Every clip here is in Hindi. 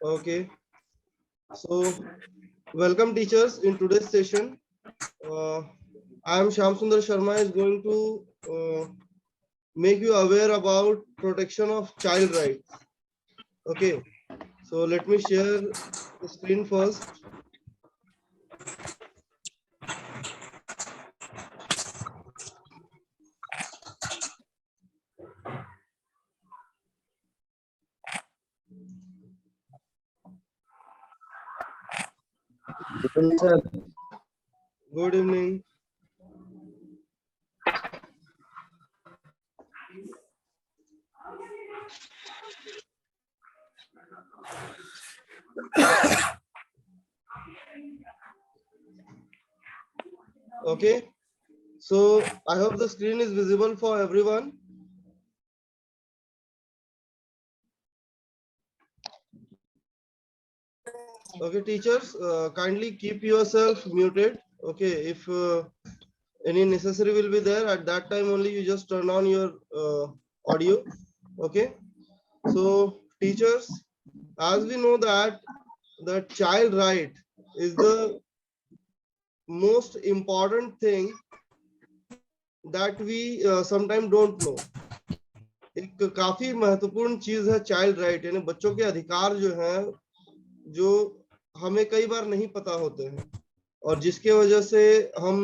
Okay, so welcome teachers in today's session. I am Shyam Sundar Sharma is going to make you aware about protection of child rights. Okay, so let me share the screen first. Good evening. Okay, so I hope the screen is visible for everyone. Okay, teachers, kindly keep yourself muted. Okay, if any necessary will be there, at that time only you just turn on your audio. Okay, so teachers, as we know that the child right is the most important thing that we sometimes don't know. एक काफी महत्वपूर्ण चीज है चाइल्ड राइट, यानी बच्चों के अधिकार जो हैं, जो हमें कई बार नहीं पता होते हैं और जिसके वजह से हम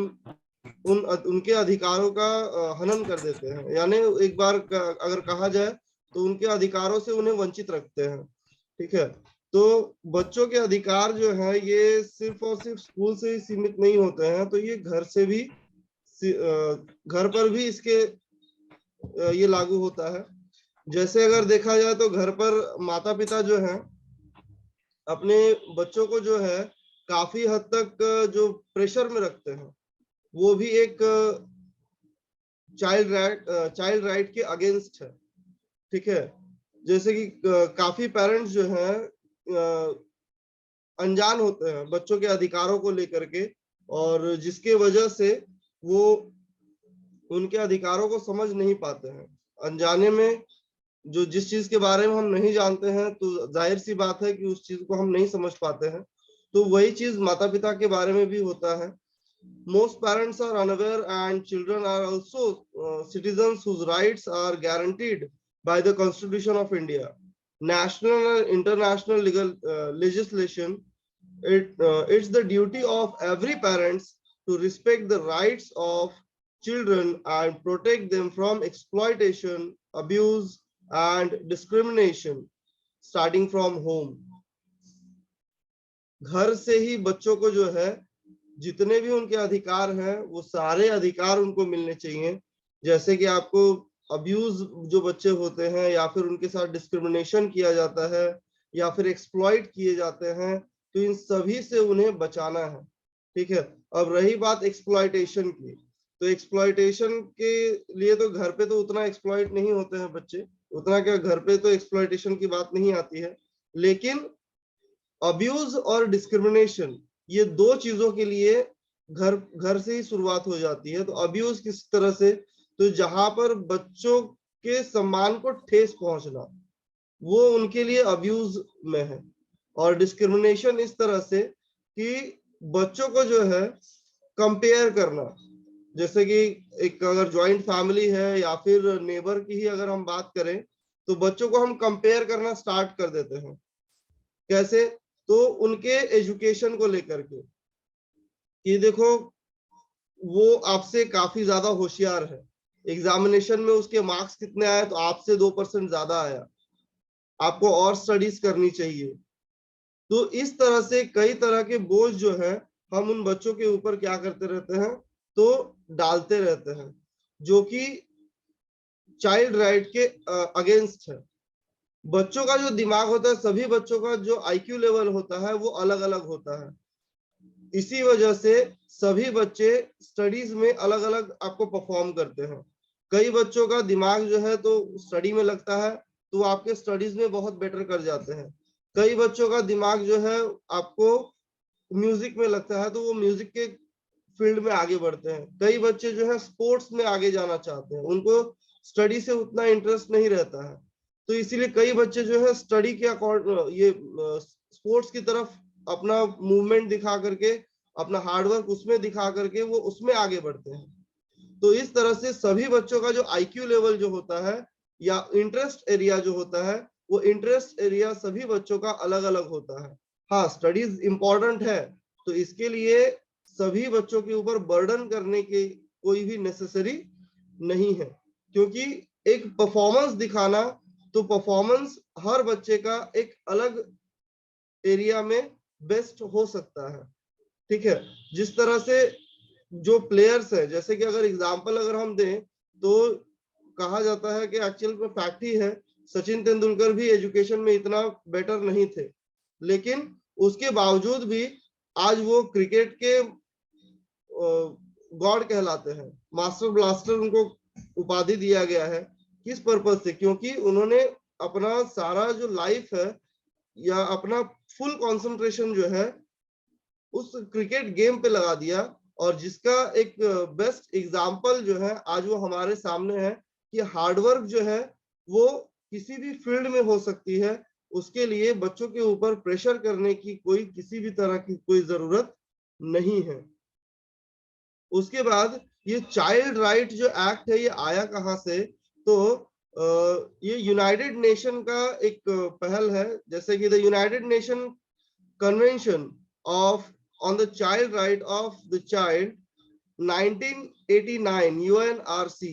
उनके अधिकारों का हनन कर देते हैं, यानी एक बार अगर कहा जाए तो उनके अधिकारों से उन्हें वंचित रखते हैं। ठीक है, तो बच्चों के अधिकार जो है ये सिर्फ और सिर्फ स्कूल से ही सीमित नहीं होते हैं, तो ये घर से भी, घर पर भी इसके ये लागू होता है। जैसे अगर देखा जाए तो घर पर माता पिता जो हैं अपने बच्चों को जो है काफी हद तक जो प्रेशर में रखते हैं, वो भी एक चाइल्ड राइट के अगेंस्ट है। ठीक है, जैसे कि काफी पेरेंट्स जो हैं अनजान होते हैं बच्चों के अधिकारों को लेकर के, और जिसके वजह से वो उनके अधिकारों को समझ नहीं पाते हैं। अनजाने में जो जिस चीज के बारे में हम नहीं जानते हैं, तो जाहिर सी बात है कि उस चीज को हम नहीं समझ पाते हैं। तो वही चीज माता पिता के बारे में भी होता है। Most parents are unaware and children are also citizens whose rights are guaranteed by the Constitution of India. National and international legislation, it's the duty of every parents to respect the rights of children and protect them from exploitation, abuse and discrimination starting from home. घर से ही बच्चों को जो है जितने भी उनके अधिकार हैं वो सारे अधिकार उनको मिलने चाहिए। जैसे कि आपको अब्यूज जो बच्चे होते हैं या फिर उनके साथ डिस्क्रिमिनेशन किया जाता है या फिर एक्सप्लॉइट किए जाते हैं, तो इन सभी से उन्हें बचाना है। ठीक है, अब रही बात एक्सप्लॉइटेशन की, तो एक्सप्लॉइटेशन के लिए तो घर पे तो उतना एक्सप्लॉइट नहीं होते हैं बच्चे, उतना क्या घर पे तो एक्सप्लॉइटेशन की बात नहीं आती है, लेकिन अब्यूज और डिस्क्रिमिनेशन ये दो चीजों के लिए घर से ही शुरुआत हो जाती है। तो अब्यूज किस तरह से, तो जहां पर बच्चों के सम्मान को ठेस पहुंचना, वो उनके लिए अब्यूज में है। और डिस्क्रिमिनेशन इस तरह से कि बच्चों को जो है कंपेयर करना, जैसे कि एक अगर ज्वाइंट फैमिली है या फिर नेबर की ही अगर हम बात करें, तो बच्चों को हम कंपेयर करना स्टार्ट कर देते हैं। कैसे, तो उनके एजुकेशन को लेकर के कि देखो वो आपसे काफी ज्यादा होशियार है, एग्जामिनेशन में उसके मार्क्स कितने आए, तो आपसे 2% ज्यादा आया, आपको और स्टडीज करनी चाहिए। तो इस तरह से कई तरह के बोझ जो है हम उन बच्चों के ऊपर क्या करते रहते हैं, तो डालते रहते हैं, जो कि चाइल्ड राइट के अगेंस्ट है। बच्चों का जो दिमाग होता है, सभी बच्चों का जो आईक्यू लेवल होता है वो अलग अलग होता है। इसी वजह से सभी बच्चे स्टडीज में अलग अलग आपको परफॉर्म करते हैं। कई बच्चों का दिमाग जो है तो स्टडी में लगता है, तो आपके स्टडीज में बहुत बेटर कर जाते हैं। कई बच्चों का दिमाग जो है आपको म्यूजिक में लगता है, तो वो म्यूजिक के फील्ड में आगे बढ़ते हैं। कई बच्चे जो है स्पोर्ट्स में आगे जाना चाहते हैं, उनको स्टडी से उतना इंटरेस्ट नहीं रहता है। तो इसीलिए कई बच्चे जो है स्टडी के अकॉर्डिंग ये स्पोर्ट्स की तरफ अपना मूवमेंट दिखा करके, अपना हार्डवर्क उसमें दिखा करके वो उसमें आगे बढ़ते हैं। तो इस तरह से सभी बच्चों का जो आईक्यू लेवल जो होता है या इंटरेस्ट एरिया जो होता है, वो इंटरेस्ट एरिया सभी बच्चों का अलग अलग होता है। हाँ, स्टडीज इंपॉर्टेंट है, तो इसके लिए सभी बच्चों के ऊपर बर्डन करने की कोई भी नेसेसरी नहीं है, क्योंकि एक परफॉर्मेंस दिखाना, तो परफॉर्मेंस हर बच्चे का एक अलग एरिया में बेस्ट हो सकता है। ठीक है, जिस तरह से जो प्लेयर्स है, जैसे कि अगर एग्जांपल अगर हम दें तो कहा जाता है कि एक्चुअल में फैक्ट ही है, सचिन तेंदुलकर भी एजुकेशन में इतना बेटर नहीं थे, लेकिन उसके बावजूद भी आज वो क्रिकेट के गॉड कहलाते हैं, मास्टर ब्लास्टर उनको उपाधि दिया गया है। किस पर्पज से? क्योंकि उन्होंने अपना सारा जो लाइफ है या अपना फुल कंसंट्रेशन जो है उस क्रिकेट गेम पे लगा दिया, और जिसका एक बेस्ट एग्जांपल जो है आज वो हमारे सामने है कि हार्डवर्क जो है वो किसी भी फील्ड में हो सकती है, उसके लिए बच्चों के ऊपर प्रेशर करने की कोई किसी भी तरह की कोई जरूरत नहीं है। उसके बाद ये चाइल्ड राइट जो एक्ट है ये आया कहाँ से? तो ये यूनाइटेड नेशन का एक पहल है, जैसे कि the United nation convention of on the child right of the child 1989 UNRC,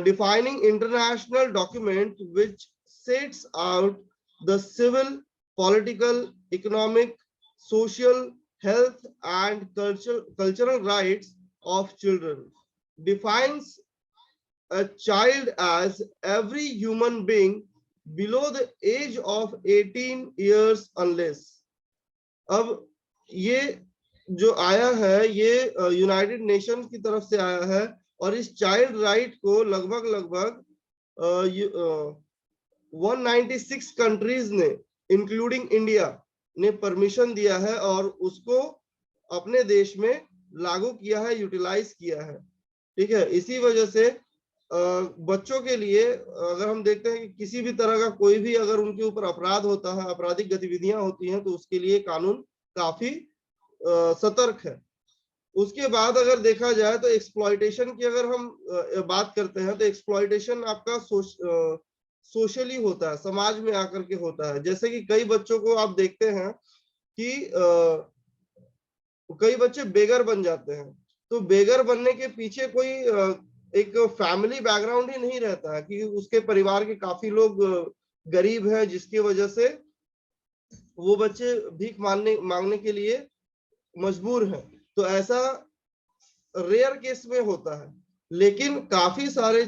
defining international document which sets out the civil, political, economic, social, health and cultural rights of children, defines a child as every human being below the age of 18 years unless। अब ये जो आया है ये यूनाइटेड नेशन की तरफ से आया है, और इस चाइल्ड राइट को लगभग 196 कंट्रीज ने इंक्लूडिंग इंडिया ने परमिशन दिया है और उसको अपने देश में लागू किया है, यूटिलाइज किया है। ठीक है, इसी वजह से बच्चों के लिए अगर हम देखते हैं कि किसी भी तरह का कोई भी अगर उनके ऊपर अपराध होता है, आपराधिक गतिविधियां होती हैं, तो उसके लिए कानून काफी सतर्क है। उसके बाद अगर देखा जाए तो एक्सप्लॉयटेशन की अगर हम बात करते हैं तो एक्सप्लॉयटेशन आपका सोशली होता है, समाज में आकर के होता है। जैसे कि कई बच्चों को आप देखते हैं कि कई बच्चे बेगर बन जाते हैं, तो बेगर बनने के पीछे कोई एक फैमिली बैकग्राउंड ही नहीं रहता है कि उसके परिवार के काफी लोग गरीब हैं, जिसकी वजह से वो बच्चे भीख मांगने के लिए मजबूर हैं। तो ऐसा रेयर केस में होता है, लेकिन काफी सारे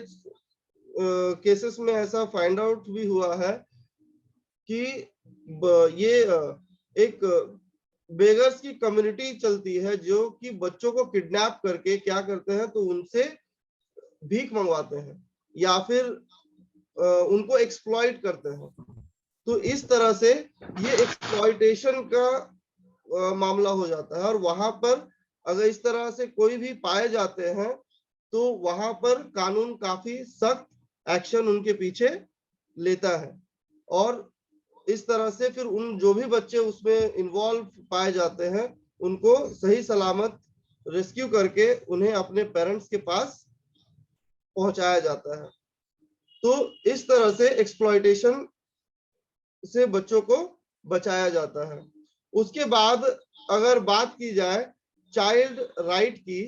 केसेस में ऐसा फाइंड आउट भी हुआ है कि ये एक बेगर्स की कम्युनिटी चलती है जो कि बच्चों को किडनैप करके क्या करते हैं, तो उनसे भीख मंगवाते हैं या फिर उनको एक्सप्लॉइट करते हैं। तो इस तरह से ये एक्सप्लॉइटेशन का मामला हो जाता है, और वहां पर अगर इस तरह से कोई भी पाए जाते हैं तो वहां पर कानून काफी सख्त एक्शन उनके पीछे लेता है, और इस तरह से फिर उन जो भी बच्चे उसमें इन्वॉल्व पाए जाते हैं उनको सही सलामत रेस्क्यू करके उन्हें अपने पेरेंट्स के पास पहुंचाया जाता है। तो इस तरह से एक्सप्लॉइटेशन से बच्चों को बचाया जाता है। उसके बाद अगर बात की जाए चाइल्ड राइट की,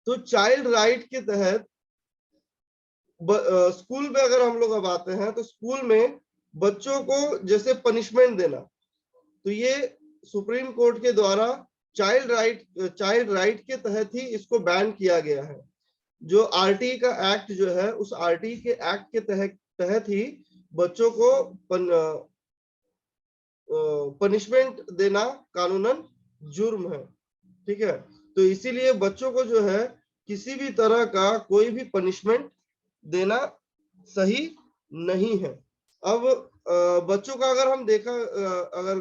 तो चाइल्ड राइट के तहत स्कूल में अगर हम लोग अब आते हैं तो स्कूल में बच्चों को जैसे पनिशमेंट देना, तो ये सुप्रीम कोर्ट के द्वारा चाइल्ड राइट के तहत ही इसको बैन किया गया है। जो आरटी का एक्ट जो है, उस आरटी के एक्ट के तहत ही बच्चों को पनिशमेंट देना कानूनन जुर्म है। ठीक है, तो इसीलिए बच्चों को जो है किसी भी तरह का कोई भी पनिशमेंट देना सही नहीं है। अब बच्चों का अगर हम देखा अगर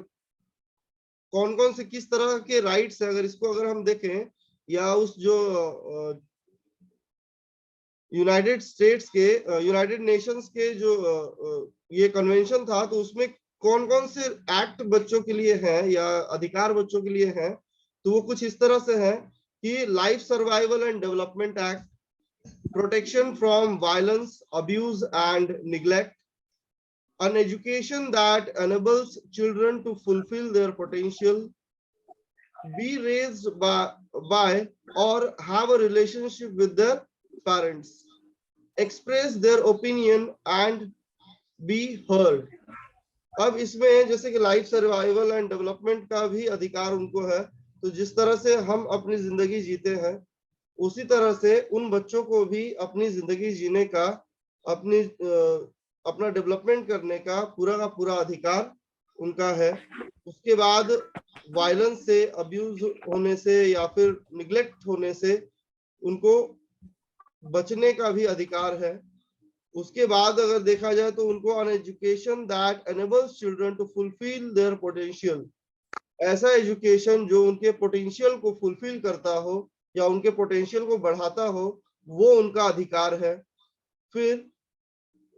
कौन कौन से किस तरह के राइट्स है, अगर इसको अगर हम देखें, या उस जो यूनाइटेड स्टेट्स के यूनाइटेड नेशंस के जो ये कन्वेंशन था, तो उसमें कौन कौन से एक्ट बच्चों के लिए हैं या अधिकार बच्चों के लिए हैं, तो वो कुछ इस तरह से है कि life survival and development act, protection from violence, abuse and neglect, an education that enables children to fulfill their potential, be raised by or have a relationship with their parents, express their opinion and be heard. अब इसमें जैसे कि लाइफ सर्वाइवल एंड डेवलपमेंट का भी अधिकार उनको है, तो जिस तरह से हम अपनी जिंदगी जीते हैं उसी तरह से उन बच्चों को भी अपनी जिंदगी जीने का, अपना डेवलपमेंट करने का पूरा अधिकार उनका है। उसके बाद वायलेंस से, अब्यूज होने से या फिर निग्लेक्ट होने से उनको बचने का भी अधिकार है। उसके बाद अगर देखा जाए तो उनको an education that enables children to fulfill their potential, ऐसा एजुकेशन जो उनके पोटेंशियल को फुलफिल करता हो या उनके पोटेंशियल को बढ़ाता हो, वो उनका अधिकार है। फिर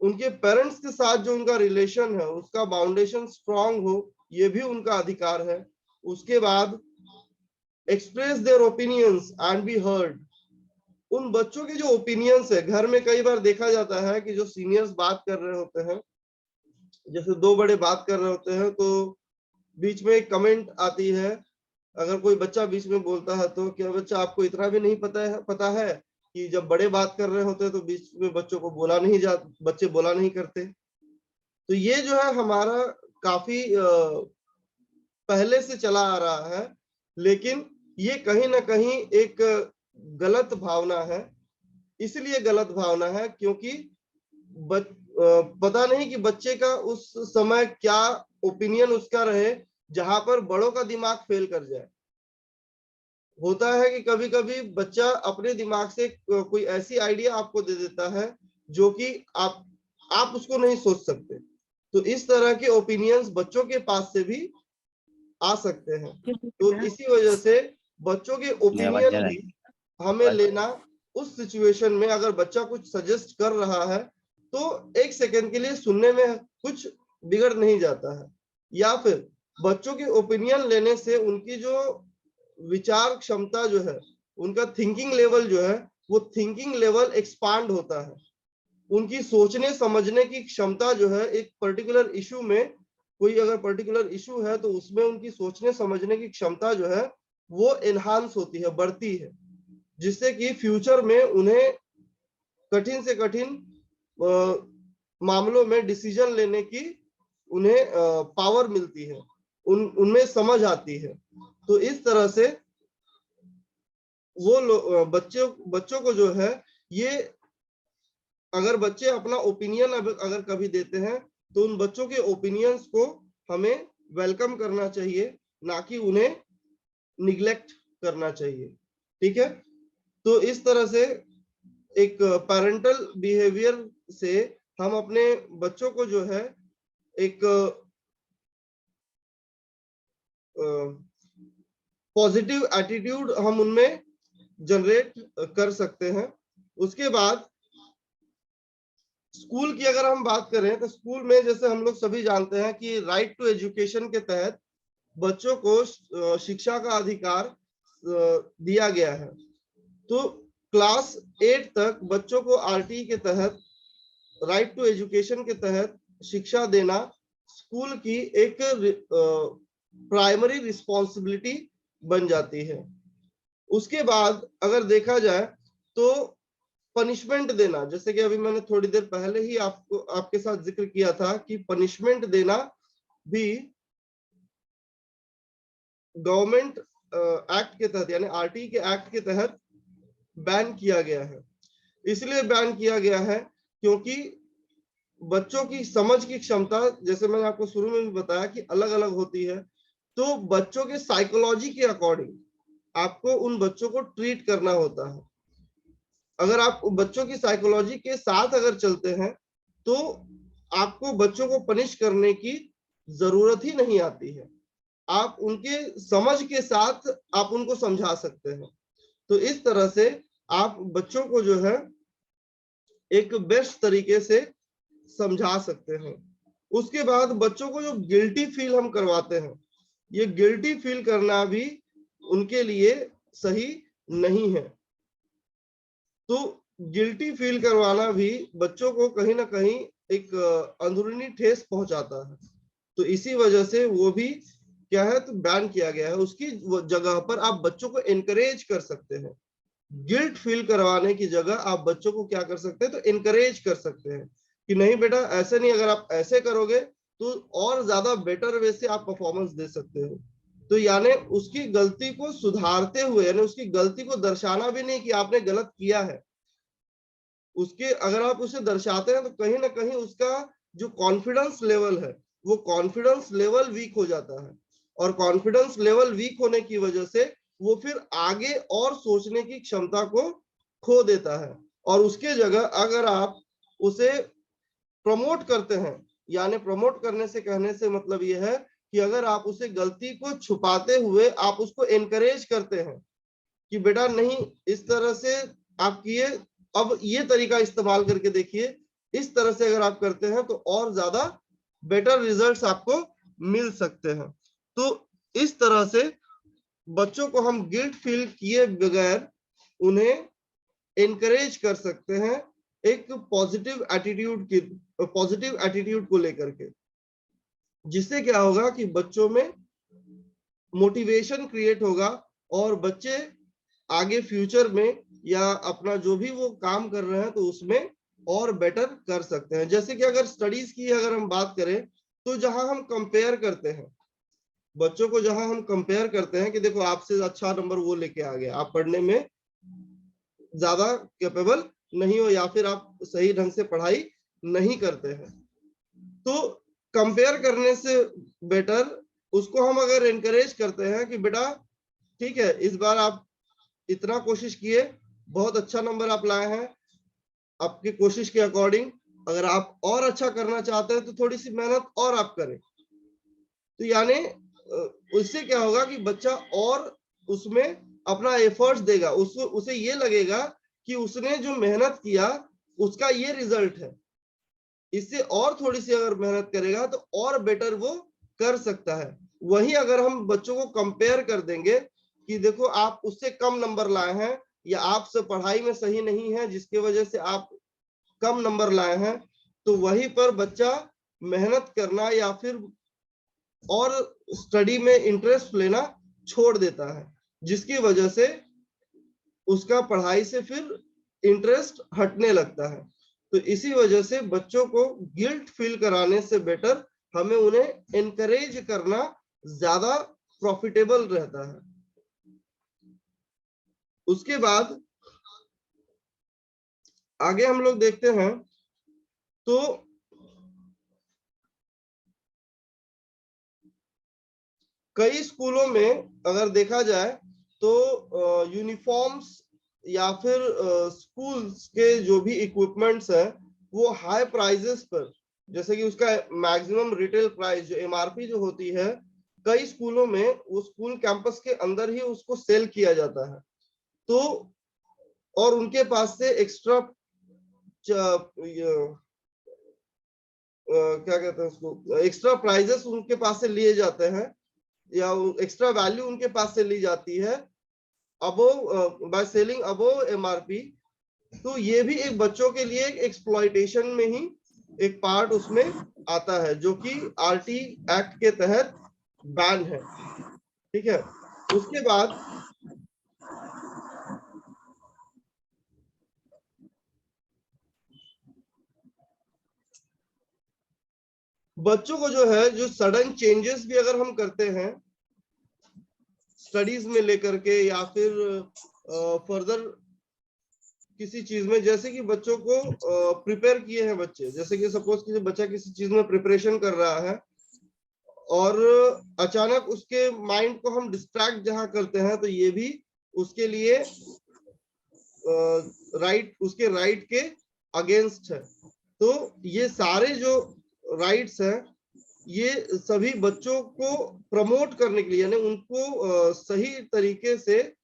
उनके पेरेंट्स के साथ जो उनका रिलेशन है उसका बाउंडेशन स्ट्रांग हो, ये भी उनका अधिकार है। उसके बाद express their opinions and be heard, उन बच्चों के जो ओपिनियंस है, घर में कई बार देखा जाता है कि जो सीनियर्स बात कर रहे होते हैं, जैसे दो बड़े बात कर रहे होते हैं तो बीच में एक कमेंट आती है, अगर कोई बच्चा बीच में बोलता है तो क्या बच्चा आपको इतना भी नहीं पता है कि जब बड़े बात कर रहे होते हैं तो बीच में बच्चों को बच्चे बोला नहीं करते। तो ये जो है हमारा काफी पहले से चला आ रहा है, लेकिन ये कहीं ना कहीं एक गलत भावना है। इसलिए गलत भावना है क्योंकि पता नहीं कि बच्चे का उस समय क्या ओपिनियन उसका रहे जहां पर बड़ों का दिमाग फेल कर जाए। होता है कि कभी कभी बच्चा अपने दिमाग से कोई ऐसी आइडिया आपको दे देता है जो कि आप उसको नहीं सोच सकते। तो इस तरह के ओपिनियंस बच्चों के पास से भी आ सकते हैं। तो इसी वजह से बच्चों के ओपिनियन भी हमें लेना, उस सिचुएशन में अगर बच्चा कुछ सजेस्ट कर रहा है तो एक सेकंड के लिए सुनने में कुछ बिगड़ नहीं जाता है, या फिर बच्चों के ओपिनियन लेने से उनकी जो विचार क्षमता जो है, उनका थिंकिंग लेवल जो है, वो थिंकिंग लेवल एक्सपांड होता है। उनकी सोचने समझने की क्षमता जो है, एक पर्टिकुलर इशू में कोई अगर पर्टिकुलर इशू है तो उसमें उनकी सोचने समझने की क्षमता जो है वो एनहांस होती है, बढ़ती है, जिससे कि फ्यूचर में उन्हें कठिन से कठिन मामलों में डिसीजन लेने की उन्हें पावर मिलती है, उनमें समझ आती है। तो इस तरह से वो बच्चों को जो है, ये अगर बच्चे अपना ओपिनियन अगर कभी देते हैं तो उन बच्चों के ओपिनियंस को हमें वेलकम करना चाहिए, ना कि उन्हें निग्लेक्ट करना चाहिए। ठीक है, तो इस तरह से एक पेरेंटल बिहेवियर से हम अपने बच्चों को जो है एक पॉजिटिव एटीट्यूड हम उनमें जनरेट कर सकते हैं। उसके बाद स्कूल की अगर हम बात करें तो स्कूल में जैसे हम लोग सभी जानते हैं कि राइट टू एजुकेशन के तहत बच्चों को शिक्षा का अधिकार दिया गया है। तो क्लास 8 तक बच्चों को आरटी के तहत, राइट टू एजुकेशन के तहत शिक्षा देना स्कूल की एक प्राइमरी रिस्पॉन्सिबिलिटी बन जाती है। उसके बाद अगर देखा जाए तो पनिशमेंट देना, जैसे कि अभी मैंने थोड़ी देर पहले ही आपके साथ जिक्र किया था कि पनिशमेंट देना भी गवर्नमेंट एक्ट के तहत यानी आरटी के एक्ट के तहत बैन किया गया है। इसलिए बैन किया गया है क्योंकि बच्चों की समझ की क्षमता, जैसे मैंने आपको शुरू में भी बताया कि अलग अलग होती है, तो बच्चों के साइकोलॉजी के अकॉर्डिंग आपको उन बच्चों को ट्रीट करना होता है। अगर आप बच्चों की साइकोलॉजी के साथ अगर चलते हैं तो आपको बच्चों को पनिश करने की जरूरत ही नहीं आती है, आप उनके समझ के साथ आप उनको समझा सकते हैं। तो इस तरह से आप बच्चों को जो है एक बेस्ट तरीके से समझा सकते हैं। उसके बाद बच्चों को जो गिल्टी फील हम करवाते हैं, ये गिल्टी फील करना भी उनके लिए सही नहीं है। तो गिल्टी फील करवाना भी बच्चों को कहीं ना कहीं एक अंदरूनी ठेस पहुंचाता है। तो इसी वजह से वो भी क्या है, तो बैन किया गया है। उसकी जगह पर आप बच्चों को एनकरेज कर सकते हैं। गिल्ट फील करवाने की जगह आप बच्चों को क्या कर सकते हैं, तो एनकरेज कर सकते हैं कि नहीं बेटा ऐसे नहीं, अगर आप ऐसे करोगे तो और ज्यादा बेटर वे से आप परफॉर्मेंस दे सकते हो। तो यानी उसकी गलती को सुधारते हुए, यानी उसकी गलती को दर्शाना भी नहीं कि आपने गलत किया है। उसके अगर आप उसे दर्शाते हैं तो कहीं ना कहीं उसका जो कॉन्फिडेंस लेवल है, वो कॉन्फिडेंस लेवल वीक हो जाता है। और कॉन्फिडेंस लेवल वीक होने की वजह से वो फिर आगे और सोचने की क्षमता को खो देता है। और उसके जगह अगर आप उसे प्रमोट करते हैं, यानी प्रमोट करने से कहने से मतलब ये है कि अगर आप उसे गलती को छुपाते हुए आप उसको एनकरेज करते हैं कि बेटा नहीं इस तरह से आप किए, अब ये तरीका इस्तेमाल करके देखिए, इस तरह से अगर आप करते हैं तो और ज्यादा बेटर रिजल्ट्स आपको मिल सकते हैं। तो इस तरह से बच्चों को हम गिल्ट फील किए बगैर उन्हें एनकरेज कर सकते हैं एक पॉजिटिव एटीट्यूड को लेकर के, जिससे क्या होगा कि बच्चों में मोटिवेशन क्रिएट होगा और बच्चे आगे फ्यूचर में या अपना जो भी वो काम कर रहे हैं तो उसमें और बेटर कर सकते हैं। जैसे कि अगर स्टडीज की अगर हम बात करें तो जहां हम कंपेयर करते हैं बच्चों को, जहां हम कंपेयर करते हैं कि देखो आपसे अच्छा नंबर वो लेके आ गया, आप पढ़ने में ज्यादा कैपेबल नहीं हो या फिर आप सही ढंग से पढ़ाई नहीं करते हैं, तो कंपेयर करने से बेटर उसको हम अगर एनकरेज करते हैं कि बेटा ठीक है इस बार आप इतना कोशिश किए, बहुत अच्छा नंबर आप लाए हैं, आपकी कोशिश के अकॉर्डिंग अगर आप और अच्छा करना चाहते हैं तो थोड़ी सी मेहनत और आप करें। तो यानी उससे क्या होगा कि बच्चा और उसमें अपना एफर्ट्स देगा, उसे ये लगेगा कि उसने जो मेहनत किया उसका ये रिजल्ट है, इससे और थोड़ी सी अगर मेहनत करेगा तो और बेटर वो कर सकता है। वहीं अगर हम बच्चों को कंपेयर कर देंगे कि देखो आप उससे कम नंबर लाए हैं या आपसे पढ़ाई में सही नहीं है जिसकी वजह से आप कम नंबर लाए हैं, तो वहीं पर बच्चा मेहनत करना या फिर और स्टडी में इंटरेस्ट लेना छोड़ देता है, जिसकी वजह से उसका पढ़ाई से फिर इंटरेस्ट हटने लगता है। तो इसी वजह से बच्चों को गिल्ट फील कराने से बेटर हमें उन्हें एनकरेज करना ज्यादा प्रॉफिटेबल रहता है। उसके बाद आगे हम लोग देखते हैं तो कई स्कूलों में अगर देखा जाए तो यूनिफॉर्म्स या फिर स्कूल्स के जो भी इक्विपमेंट्स हैं वो हाई प्राइजेस पर, जैसे कि उसका मैक्सिमम रिटेल प्राइस जो एमआरपी जो होती है, कई स्कूलों में वो स्कूल कैंपस के अंदर ही उसको सेल किया जाता है। तो और उनके पास से एक्स्ट्रा क्या कहते हैं उसको, एक्स्ट्रा प्राइजेस उनके पास से लिए जाते हैं या एक्स्ट्रा वैल्यू उनके पास से ली जाती है above by selling above MRP. तो ये भी एक बच्चों के लिए एक एक्सप्लॉयटेशन में ही एक पार्ट उसमें आता है जो कि आरटी एक्ट के तहत बैन है। ठीक है, उसके बाद बच्चों को जो है जो सडन चेंजेस भी अगर हम करते हैं स्टडीज में लेकर के या फिर फर्दर किसी चीज में, जैसे कि बच्चों को प्रिपेयर किए हैं बच्चे, जैसे कि सपोज कि बच्चा किसी चीज में प्रिपरेशन कर रहा है और अचानक उसके माइंड को हम डिस्ट्रैक्ट जहां करते हैं तो ये भी उसके लिए उसके राइट के अगेंस्ट है। तो ये सारे जो राइट्स हैं ये सभी बच्चों को प्रमोट करने के लिए, यानी उनको सही तरीके से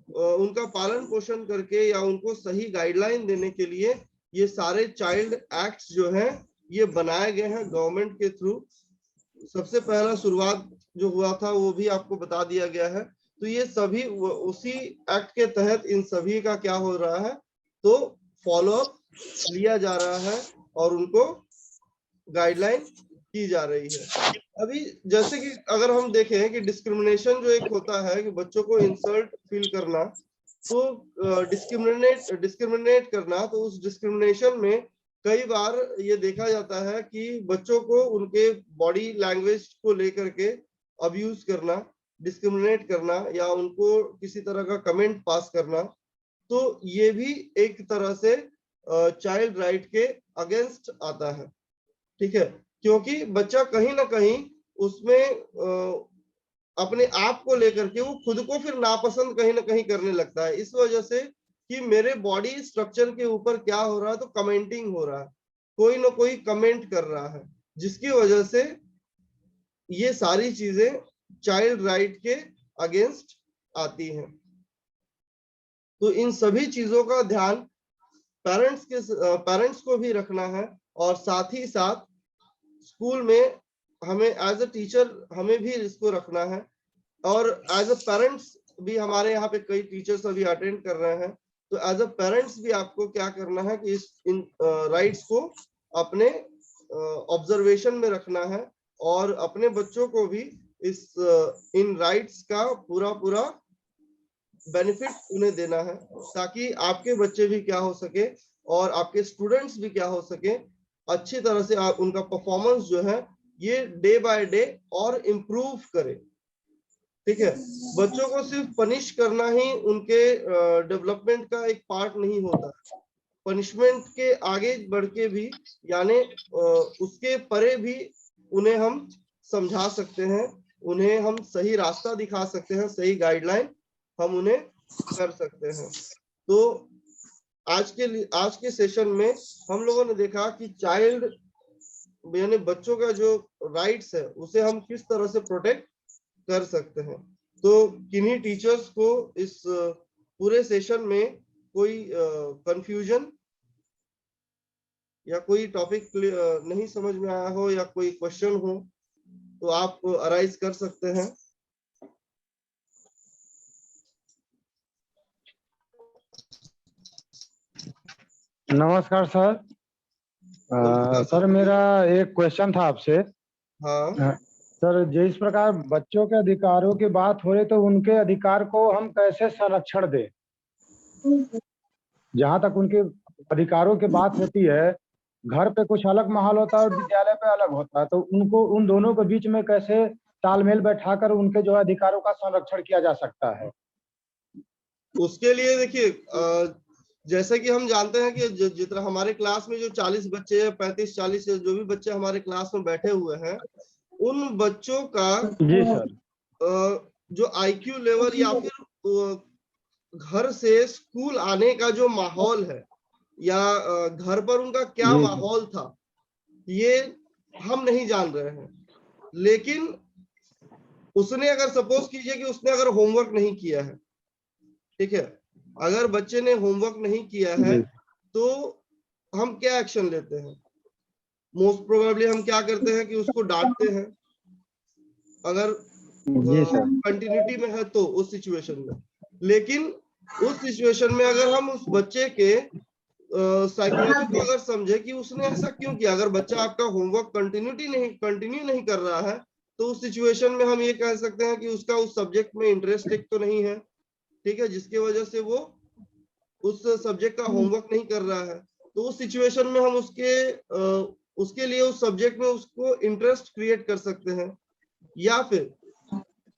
उनका पालन पोषण करके या उनको सही गाइडलाइन देने के लिए ये सारे चाइल्ड एक्ट्स जो हैं ये बनाए गए हैं गवर्नमेंट के थ्रू। सबसे पहला शुरुआत जो हुआ था वो भी आपको बता दिया गया है। तो ये सभी उसी एक्ट के तहत इन सभी का क्या हो रहा है, तो फॉलो अप लिया जा रहा है और उनको गाइडलाइन की जा रही है। अभी जैसे कि अगर हम देखें कि डिस्क्रिमिनेशन जो एक होता है कि बच्चों को इंसल्ट फील करना, तो डिस्क्रिमिनेट करना, तो उस डिस्क्रिमिनेशन में कई बार ये देखा जाता है कि बच्चों को उनके बॉडी लैंग्वेज को लेकर के अब्यूज करना, डिस्क्रिमिनेट करना या उनको किसी तरह का कमेंट पास करना, तो ये भी एक तरह से चाइल्ड राइट के अगेंस्ट आता है। ठीक है, क्योंकि बच्चा कहीं ना कहीं उसमें अपने आप को लेकर के वो खुद को फिर नापसंद कहीं ना कहीं करने लगता है, इस वजह से कि मेरे बॉडी स्ट्रक्चर के ऊपर क्या हो रहा है, तो कमेंटिंग हो रहा है, कोई ना कोई कमेंट कर रहा है, जिसकी वजह से ये सारी चीजें चाइल्ड राइट के अगेंस्ट आती हैं। तो इन सभी चीजों का ध्यान पेरेंट्स को भी रखना है, और साथ ही साथ स्कूल में हमें एज अ टीचर हमें भी इसको रखना है, और एज अ पेरेंट्स भी हमारे यहाँ पे कई टीचर्स अभी अटेंड कर रहे हैं, तो एज अ पेरेंट्स भी आपको क्या करना है कि इन राइट्स को अपने ऑब्जर्वेशन में रखना है, और अपने बच्चों को भी इन राइट्स का पूरा बेनिफिट उन्हें देना है, ताकि आपके बच्चे भी क्या हो सके और आपके स्टूडेंट्स भी क्या हो सके, अच्छी तरह से उनका परफॉर्मेंस जो है ये डे बाय डे और इम्प्रूव करे। ठीक है, बच्चों को सिर्फ पनिश करना ही उनके डेवलपमेंट का एक पार्ट नहीं होता, पनिशमेंट के आगे बढ़ के भी, यानी उसके परे भी उन्हें हम समझा सकते हैं, उन्हें हम सही रास्ता दिखा सकते हैं, सही गाइडलाइन हम उन्हें कर सकते हैं। तो आज के सेशन में हम लोगों ने देखा कि चाइल्ड यानी बच्चों का जो राइट्स है उसे हम किस तरह से प्रोटेक्ट कर सकते हैं। तो किन्हीं टीचर्स को इस पूरे सेशन में कोई कंफ्यूजन या कोई टॉपिक नहीं समझ में आया हो या कोई क्वेश्चन हो तो आप अराइज कर सकते हैं। नमस्कार सर। सर मेरा एक क्वेश्चन था आपसे। हाँ सर, जिस प्रकार बच्चों के अधिकारों की बात हो रही तो उनके अधिकार को हम कैसे संरक्षण दें? जहाँ तक उनके अधिकारों की बात होती है, घर पे कुछ अलग माहौल होता है और विद्यालय पे अलग होता है, तो उनको उन दोनों के बीच में कैसे तालमेल बैठाकर उनके जो अधिकारों का संरक्षण किया जा सकता है? उसके लिए देखिए, जैसे कि हम जानते हैं कि जितना हमारे क्लास में जो 40 बच्चे या 35-40 जो भी बच्चे हमारे क्लास में बैठे हुए हैं, उन बच्चों का जी सर, जो IQ लेवल या फिर घर से स्कूल आने का जो माहौल है या घर पर उनका क्या माहौल था, ये हम नहीं जान रहे हैं। लेकिन उसने अगर सपोज कीजिए कि उसने अगर होमवर्क नहीं किया है, ठीक है, अगर बच्चे ने होमवर्क नहीं किया है तो हम क्या एक्शन लेते हैं? मोस्ट प्रोबेबली हम क्या करते हैं कि उसको डांटते हैं, अगर कंटिन्यूटी में है तो उस सिचुएशन में। लेकिन उस सिचुएशन में अगर हम उस बच्चे के साइकोलॉजी को अगर समझे कि उसने ऐसा क्यों किया, अगर बच्चा आपका होमवर्क कंटिन्यू नहीं कर रहा है, तो उस सिचुएशन में हम ये कह सकते हैं कि उसका उस सब्जेक्ट में इंटरेस्ट एक तो नहीं है, ठीक है, जिसकी वजह से वो उस सब्जेक्ट का होमवर्क नहीं कर रहा है। तो उस सिचुएशन में हम उसके लिए उस सब्जेक्ट में उसको इंटरेस्ट क्रिएट कर सकते हैं, या फिर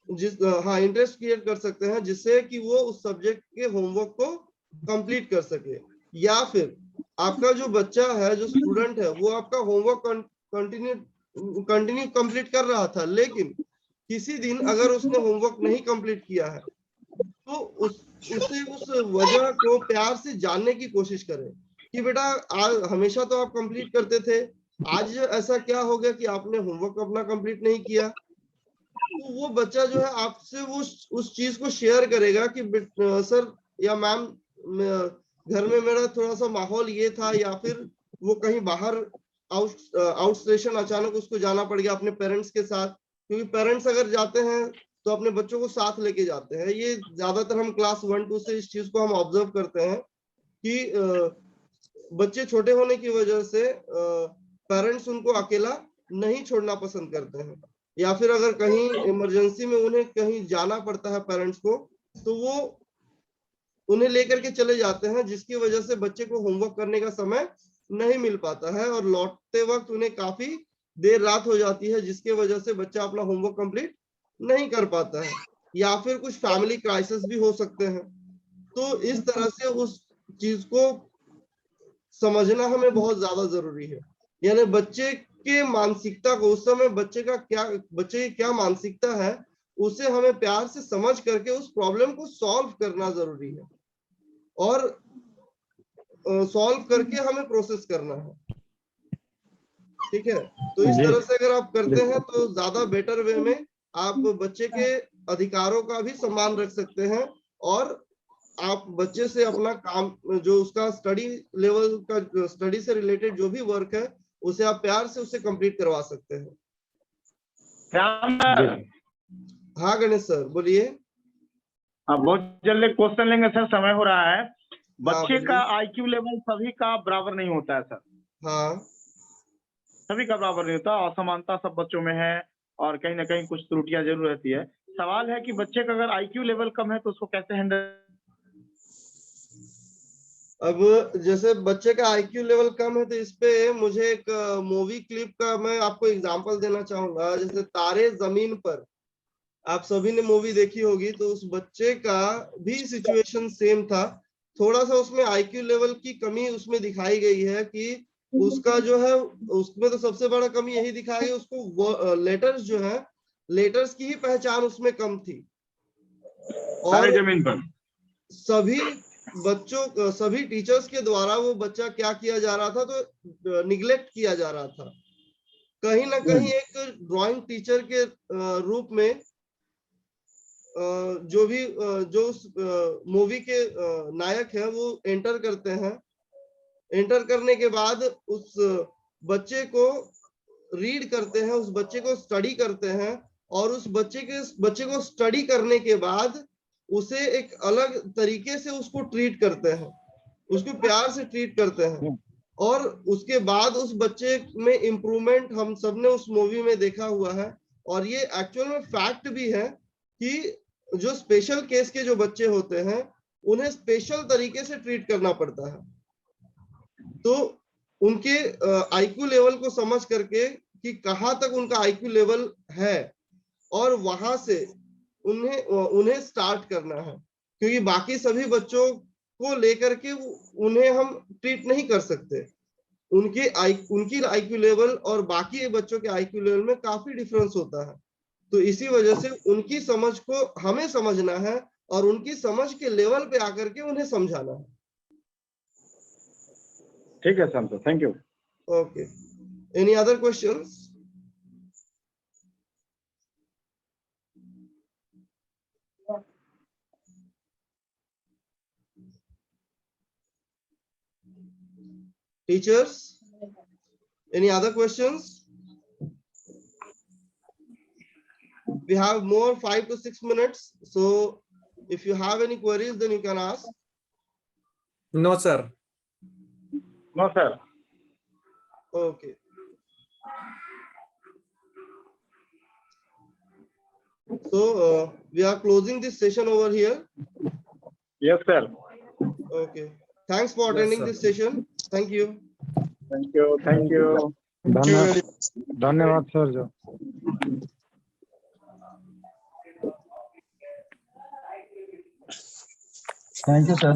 इंटरेस्ट क्रिएट कर सकते हैं जिससे कि वो उस सब्जेक्ट के होमवर्क को कंप्लीट कर सके। या फिर आपका जो बच्चा है, जो स्टूडेंट है, वो आपका होमवर्क कंटिन्यू कंप्लीट कर रहा था, लेकिन किसी दिन अगर उसने होमवर्क नहीं कंप्लीट किया है तो उसे उस वजह को प्यार से जानने की कोशिश करें कि बेटा आज हमेशा तो आप कंप्लीट करते थे, आज ऐसा क्या हो गया कि आपने होमवर्क अपना कंप्लीट नहीं किया। तो वो बच्चा जो है आपसे उस चीज को शेयर करेगा कि सर या मैम, घर में मेरा थोड़ा सा माहौल ये था, या फिर वो कहीं बाहर आउट स्टेशन अचानक उसको जाना पड़ गया अपने पेरेंट्स के साथ, क्योंकि पेरेंट्स अगर जाते हैं तो अपने बच्चों को साथ लेके जाते हैं। ये ज्यादातर हम क्लास 1-2 से इस चीज को हम ऑब्जर्व करते हैं कि बच्चे छोटे होने की वजह से पेरेंट्स उनको अकेला नहीं छोड़ना पसंद करते हैं, या फिर अगर कहीं इमरजेंसी में उन्हें कहीं जाना पड़ता है पेरेंट्स को, तो वो उन्हें लेकर के चले जाते हैं, जिसकी वजह से बच्चे को होमवर्क करने का समय नहीं मिल पाता है और लौटते वक्त उन्हें काफी देर रात हो जाती है, जिसकी वजह से बच्चा अपना होमवर्क कंप्लीट नहीं कर पाता है, या फिर कुछ फैमिली क्राइसिस भी हो सकते हैं। तो इस तरह से उस चीज को समझना हमें बहुत ज्यादा जरूरी है, यानी बच्चे के मानसिकता को, उस समय बच्चे की क्या मानसिकता है, उसे हमें प्यार से समझ करके उस प्रॉब्लम को सॉल्व करना जरूरी है, और सॉल्व करके हमें प्रोसेस करना है। ठीक है, तो इस तरह से अगर आप करते हैं तो ज्यादा बेटर वे में आप बच्चे के अधिकारों का भी सम्मान रख सकते हैं, और आप बच्चे से अपना काम, जो उसका स्टडी लेवल का, स्टडी से रिलेटेड जो भी वर्क है, उसे आप प्यार से उससे कंप्लीट करवा सकते हैं। हाँ गणेश सर बोलिए। बहुत जल्दी क्वेश्चन लेंगे सर, समय हो रहा है। बच्चे हाँ, का आईक्यू लेवल सभी का बराबर नहीं होता है सर। हाँ, सभी का बराबर नहीं होता, असमानता सब बच्चों में है और कहीं ना कहीं कुछ त्रुटियां जरूर रहती है। सवाल है कि बच्चे का अगर आईक्यू लेवल कम है तो उसको कैसे हैंडल। अब जैसे बच्चे का आईक्यू लेवल कम है, तो इस पे मुझे एक मूवी क्लिप का मैं आपको एग्जांपल देना चाहूंगा। जैसे तारे जमीन पर, आप सभी ने मूवी देखी होगी, तो उस बच्चे का भी सिचुएशन सेम था। थोड़ा सा उसमें आईक्यू लेवल की कमी उसमें दिखाई गई है कि उसका जो है, उसमें तो सबसे बड़ा कमी यही दिखाई है, उसको लेटर्स जो है, लेटर्स की ही पहचान उसमें कम थी, और जमीन पर सभी टीचर्स के द्वारा वो बच्चा क्या किया जा रहा था, तो निग्लेक्ट किया जा रहा था। कहीं ना कहीं एक ड्राइंग टीचर के रूप में जो उस मूवी के नायक है, वो एंटर करते हैं। एंटर करने के बाद उस बच्चे को रीड करते हैं, उस बच्चे को स्टडी करते हैं, और उस बच्चे को स्टडी करने के बाद उसे एक अलग तरीके से उसको ट्रीट करते हैं, उसको प्यार से ट्रीट करते हैं, और उसके बाद उस बच्चे में इम्प्रूवमेंट हम सबने उस मूवी में देखा हुआ है। और ये एक्चुअल में फैक्ट भी है कि जो स्पेशल केस के जो बच्चे होते हैं, उन्हें स्पेशल तरीके से ट्रीट करना पड़ता है। तो उनके आईक्यू लेवल को समझ करके कि कहाँ तक उनका आईक्यू लेवल है, और वहां से उन्हें स्टार्ट करना है, क्योंकि बाकी सभी बच्चों को लेकर के उन्हें हम ट्रीट नहीं कर सकते। उनकी आईक्यू लेवल और बाकी बच्चों के आईक्यू लेवल में काफी डिफरेंस होता है। तो इसी वजह से उनकी समझ को हमें समझना है, और उनकी समझ के लेवल पे आकर के उन्हें समझाना है। ठीक है sir, thank you. Okay, any other questions? Teachers, any other questions? We have more 5 to 6 minutes, so if you have any queries, then you can ask. No sir. No sir. Okay. So we are closing this session over here. Yes sir. Okay. Thanks for attending this session. Thank you. Thank you, thank you. धन्यवाद सर। जो Thank you, sir.